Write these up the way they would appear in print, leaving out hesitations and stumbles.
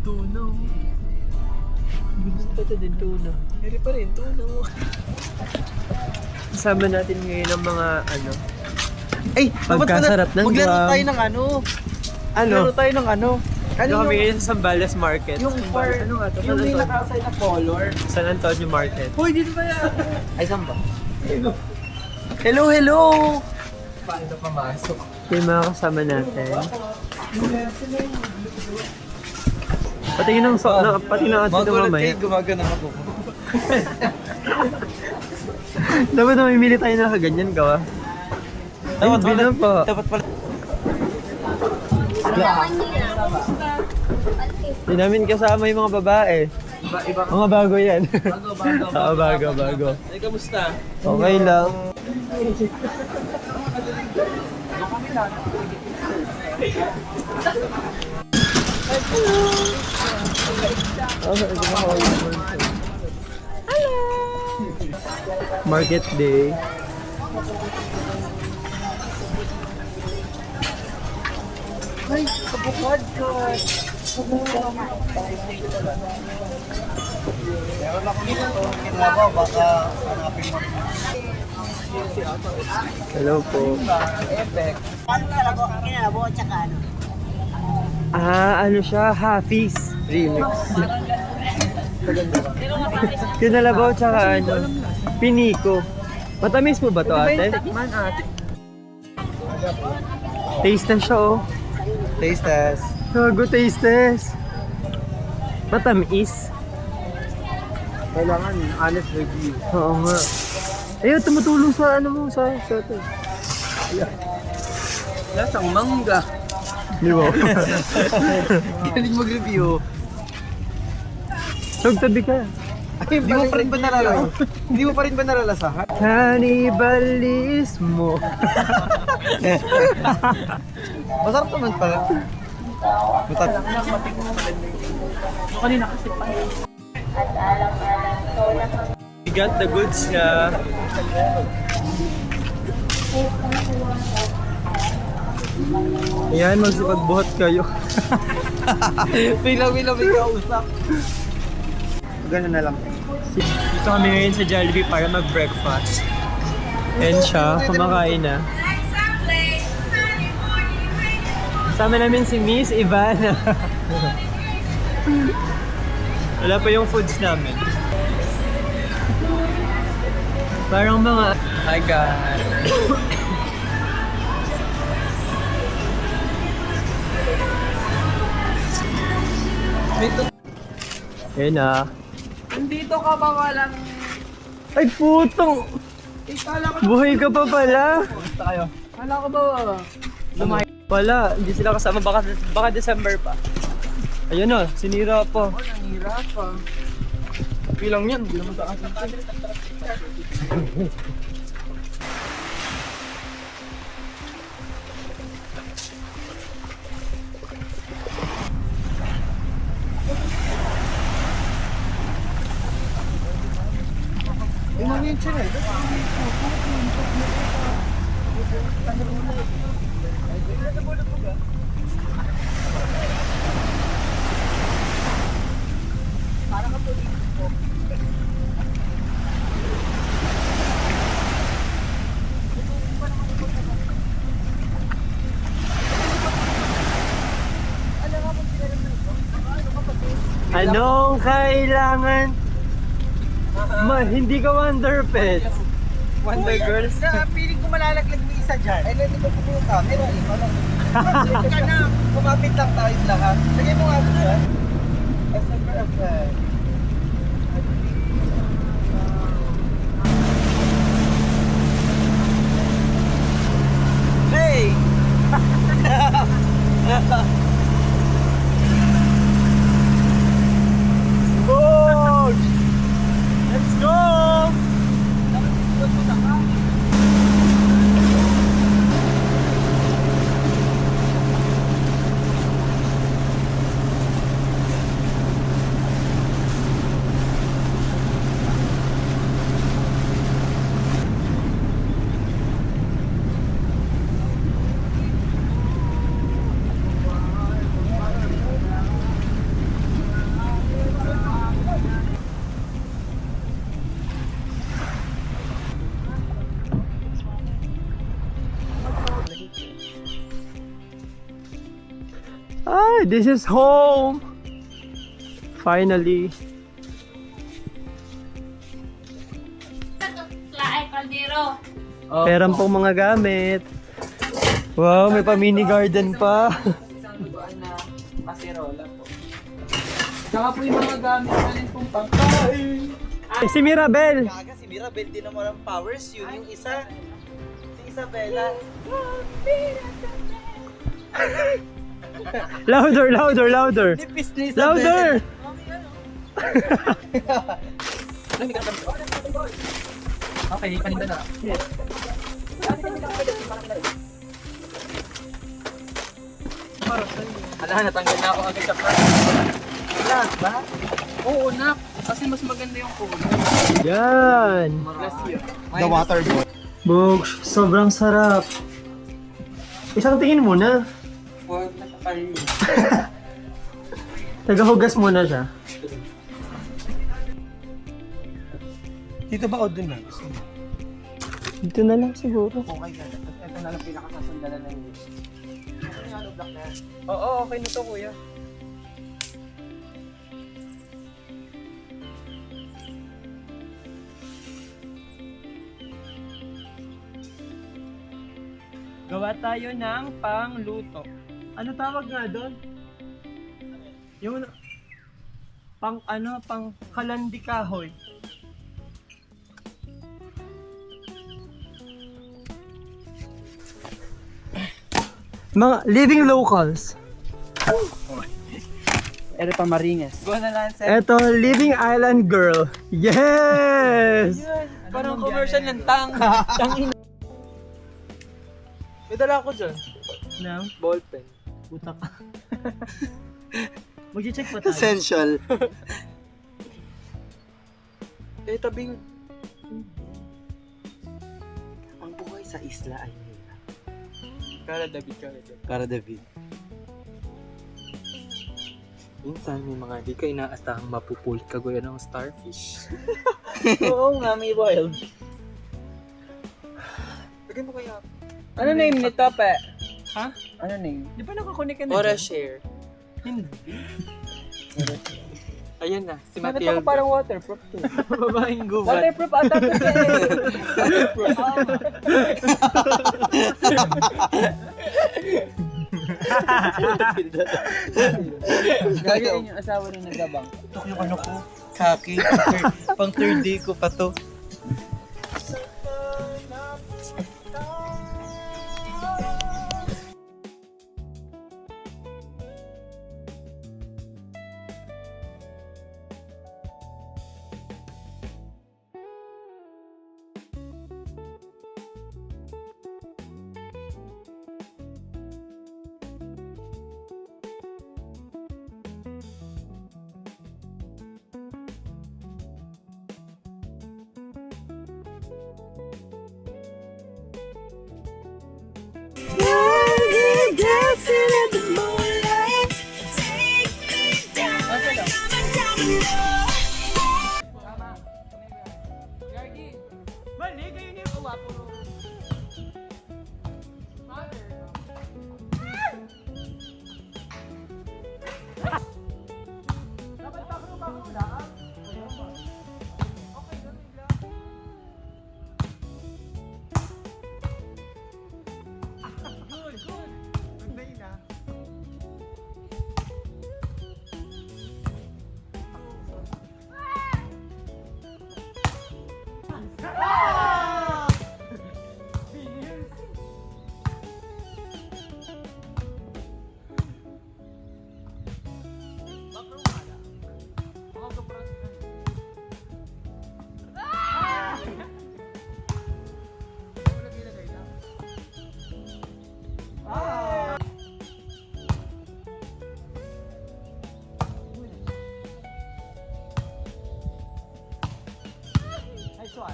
tuna. Gusto pa ito din tuna. Pero pa rin, tuna mo. Kasama natin ngayon ang mga ano. Ay, Pagkasarap ng maglaro drum. tayo ng ano. Ano? Maglaro tayo ng ano. Ano kami ngayon sa Zambales Market. Yung part, Ano nga to? yung may nakasay na color. San Antonio Market. Hoy, dito ba yan? Ay, saan ba? Hello, hello! Paano pamasok? Ito yung mga kasama natin. Pati yun ang pati na atin ito mamaya. Gumagana ako. Dapat mamimili tayo na kaganyan ka, Dapat pala po. Dapat pala. Hindi namin kasama yung mga babae. Iba. Mga bago yan. Bago. bago. Ay, kamusta? Okay lang. Market day. Ay, kabukad ka. Meron ako dito. Kinabaw, baka hanapin mo. Hello po. Effect. Kinalabo at saka ano. Ano siya? Hafiz remix. Kinalabaw tsaka ano? Piniko. Matamis mo ba to, ate? Man, ate. Taste na siya, oh. Taste test. Gago, taste test. Matamis. Kailangan honest review. Oo nga. Ayun, tumutulong sa ano mo, sa ito. Lasang mangga. Di ba? Galing mag-review. Sog, tabi ka. Hindi mo pa rin ba nalalasahan? Hindi mo pa rin ba nalalasahan? Cannibalismo. Masarap naman pala. Masarap. We got the goods na. Ayan, magsipagbuhat kayo. Bilang may kausap. Ganun na lang. Dito kami ngayon sa Jollibee para mag-breakfast. And siya, kumakain na. Kasama namin si Miss Ivana. Wala pa yung foods namin. Parang mga... Hi guys. Ayun na. Nandito ka ba walang... Ay putong! Kala ko Buhay ka pa pala! Basta kayo. Kala ko ba... Lumay. Wala, hindi sila kasama. Baka December pa. Ayun na, sinira pa. Oh, nanghirap pa. Bilang yan, hindi naman sa akin. Yung chin eh. Anong kailangan? Hindi ka Wonder Pets. Wonder Girls. Piling ko malalaglag mo isa dyan. Ay, hindi ko pupunta. Pero ikaw lang. Sige ka na. Kumapit lang tayo lahat. Sige mo nga ito dyan. SMR effect. Hey! Go! Let's go! Ah, this is home! Finally. Ay, kaldero. Perang pong mga gamit. Wow, may pa-mini garden pa. Isang lugaan na kaserola po. Saka po yung mga gamit natin pong pangkain. Si Mirabel. Kaga si Mirabel din naman ang powers yun. Yung isa, si Isabela. Louder, louder, louder. Nipis ni Isabela. Louder! Okay, paninda na. Ala, natanggal na ako agad sa plan. Lahat ba? Oo, nak. Kasi mas maganda yung kulay. Yan. Plus yun. The water boy. Books, sobrang sarap. Isang tingin muna. Huwag na kapalin. Tagahugas muna siya. Dito ba o dun na? Dito na lang siguro. Okay ka. Ito na lang pinakasasandalan na yun. Ano block na? Oo, okay na to kuya. Gawa tayo ng pangluto. Ano tawag nga doon? Yung pang kalandi kahoy. Mga living locals. Ere pa Marines. Go na lang, sir. Eto, living island girl. Yes! Parang commercial ng tang. Tangin. May dala ako dyan. Now, Ballpen. puta ka. Mag-check pa tayo. Essential. Eh, tabing. Ang buhay sa isla ay nila. Kara David. Para David. Minsan may mga di ka inaasahang mapupulit ka gaya ng starfish. Oo nga, may wild. Lagay mo kaya. Ano name nito, pe? Ha? Ano name? Di ba nakakunik ka na Ora dyan? share. Hindi. Ayan na, si Bakit Matilda. ako parang waterproof to? Babaeng gubat. Waterproof ata to siya eh. Waterproof. Gagawin yung asawa ng nagabang. Tok yung ano ko. Kaki. Pang third day ko pa to. Bali, kayo niyo uwa po. Nice one.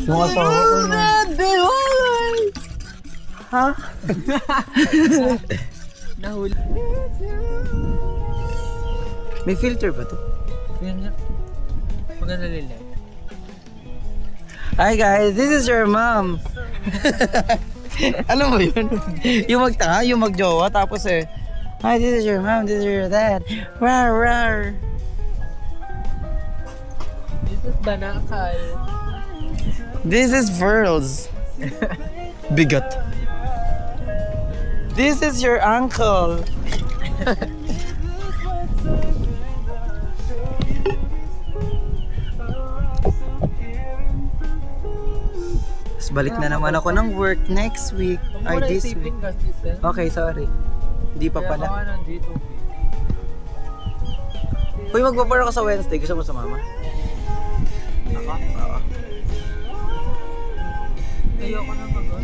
Yung asawa ko na. Ha? Nahuli. May filter ba to? Yun nga. Maganda nila. Hi guys, this is your mom. Alam mo yun? Yung magtanga, yung magjowa, tapos hi, this is your mom, this is your dad. Rar, rar. This is Banakal. This is Pearls. Bigot. This is your uncle. Tapos balik na naman ako ng work next week. Or this week. Okay, sorry. Hindi pa pala. Uy, magbabar ako sa Wednesday. Gusto mo sumama? Ako? Oo. Ayoko na mag-on.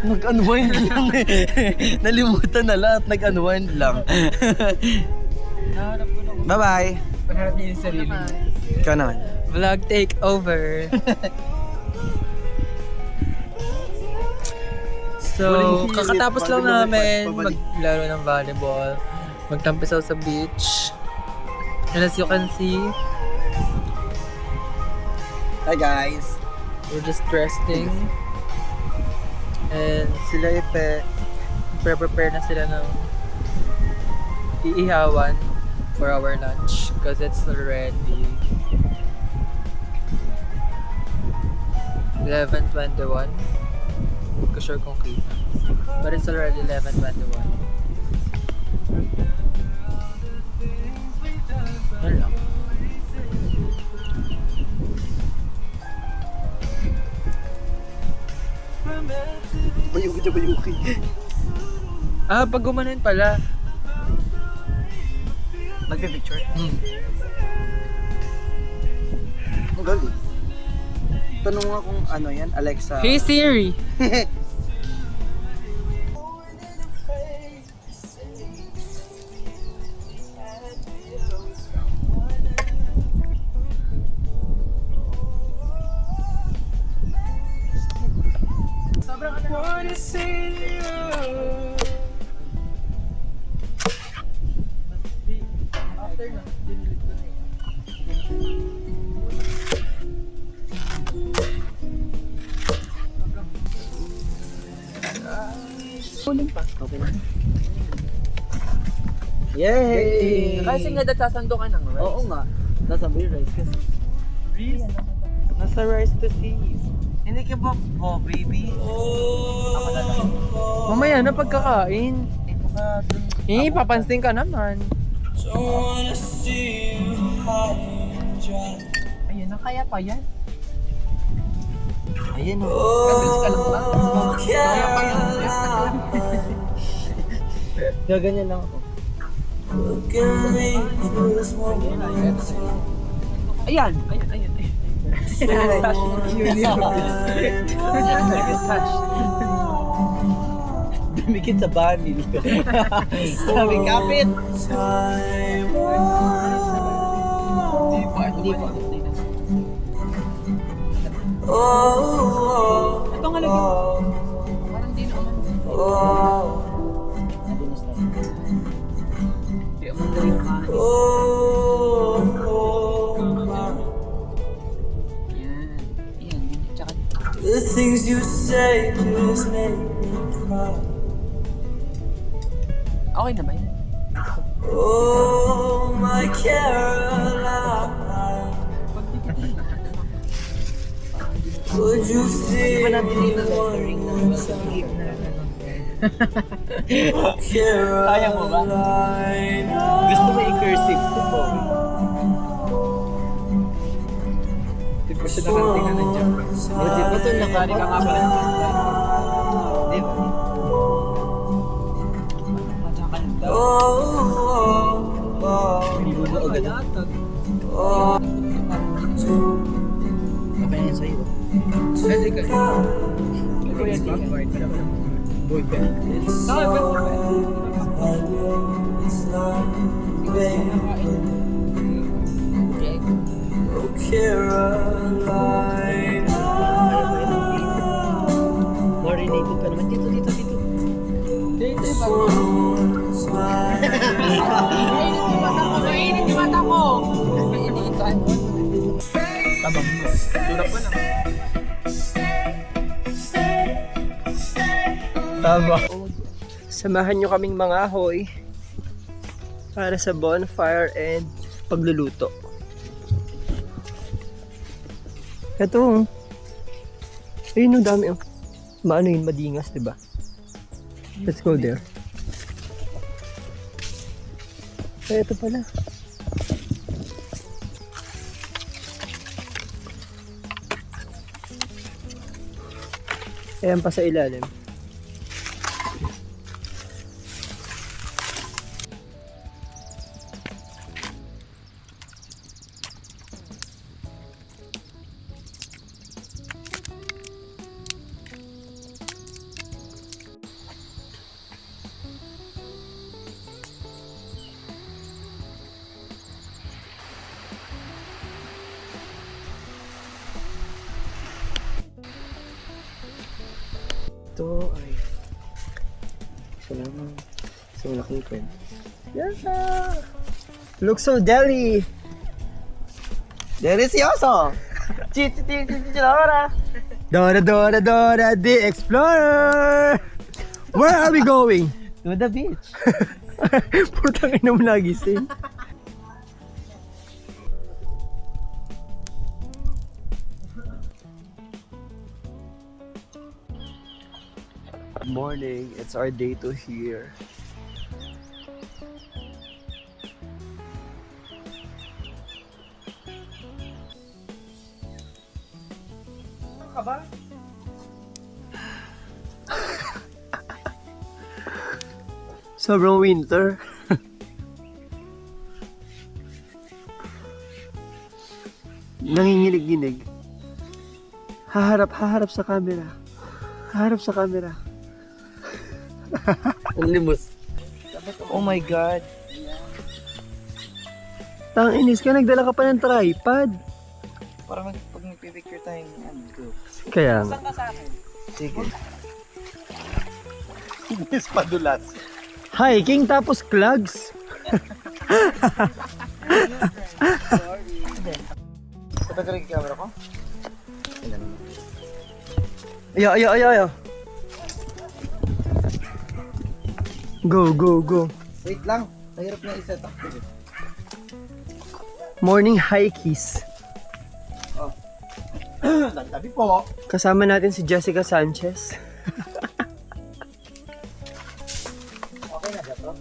Nag-unwind lang eh. Nalimutan na lahat. Nag-unwind lang. Nahanap ko na. Bye-bye. Pangarap niya yung sarili. Ikaw naman. Vlog takeover. So, kakatapos lang namin maglaro ng volleyball. Magtampisaw sa beach. And as you can see, Hi guys. we're just resting. And sila prepare na sila ng iihawan for our lunch because it's already 11:21. Hindi ko sure kung kita. But it's already 11:21. Yan lang. Bayuki na bayuki. Ah, pag gumanon pala. Nagpe-picture? Ang galing. Tanong nga kung ano yan, Alexa. Hey Siri! Uling pa. Okay na. Yay! Kasi nga sasando ka ng rice. Oo nga. Nasa may rice kasi. Rice? Nasa rice to seas. Hindi ka ba po, baby? Ako na lang. Mamaya na pagkakain. Eh, baka dun. Papansin ka naman. Ayun na, kaya pa yan. Ayan o. Gabilis ka lang ba? Kaya pa yan. Gaganyan lang ako. Ayan! Ayan, ayan. Nag-stash. Nag-stash. Tumikit sa banil. Sabi, kapit! Hindi pa. Ito nga lagi. Parang di naman. Di naman na yung kanan. Yan. Tsaka The things you say just make me cry. okay na ba yan? Oh, my Caroline. Would you feel Kaya mo ba? Gusto mo i-cursive ko po. Di pa siya nakatingnan ng dyan. Di ba ito nakari ka nga pala? Di ba? Bilibo mo agad. Okay na yun sa'yo. Pwede ka. Ikaw yan, boy ka naman. Boy ka. Okay, Caroline. More related pa naman. Dito. Dito ba? Mainit yung mata ko! Iniitan. Tabang mo. Tulak pa lang. Tama. Samahan nyo kaming mga ahoy para sa bonfire and pagluluto. Ito. Ayun, ang dami. Maano yun, madingas, diba? Let's go there. Ay, ito pala. Ayan pa sa ilalim. Ito ay sa malaking pen. Yeah! Looks so deli! Delicioso! Chichichichichora! Dora the Explorer! Where are we going? To the beach. Putang ina mo nagising. Morning, it's our day 2 here. Ka ba? Sobrang winter. Nanginginig-ginig. Haharap sa camera. Haharap sa camera. Ang limos. Oh my God. Tanginis ka, nagdala ka pa ng tripod. Para pag nagpipicture tayong group. Kaya nga. Saan ka sa akin? Sige. Miss Padulas. Hiking tapos clogs. Patagal yung camera ko? Ayo. Go. Wait lang. Mahirap na isa to. Morning hikes. Nagtabi po. Kasama natin si Jessica Sanchez. Okay na ba to?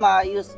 Maayos.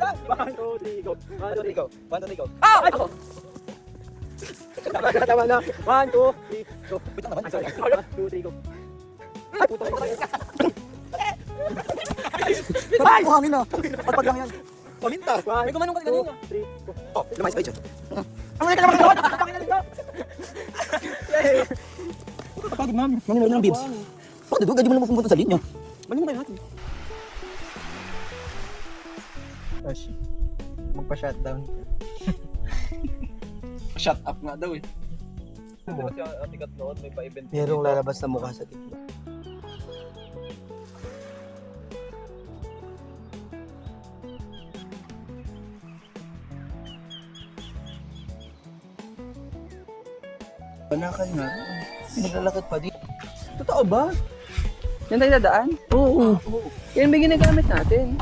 1, 2, 3, go. 1, 2, 3, go. 1, 2, 3, go. Ah! Ay, ako! Tama na. 1, 2, 3, go. Wait lang naman. Sorry. 1, 2, 3, go. Ay, puto. Ay! Buhangin na. Pagpag lang yan. Paminta. May gumanong ka kanina. 3, go. Oh, lumayas pa dyan. Ang mga kalamakan naman. Pakinalik ka. Kapagod na. Manginalo ng bibs. Bakit doon? Ganyan mo naman pumunta sa linya. Maling tayo natin. Gosh. Magpa-shutdown. Shut up nga daw eh. Kasi ang atikat noon, may pa-event. Merong lalabas na mukha sa TikTok. Panakal na. Naglalakad pa din. Totoo ba? Yan tayo dadaan? Oo. Yan may ginagamit natin.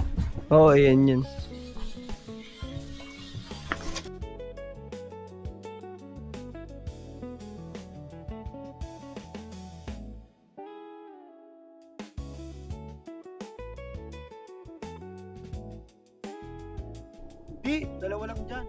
Oo, yan yun. Di, dalawa lang dyan.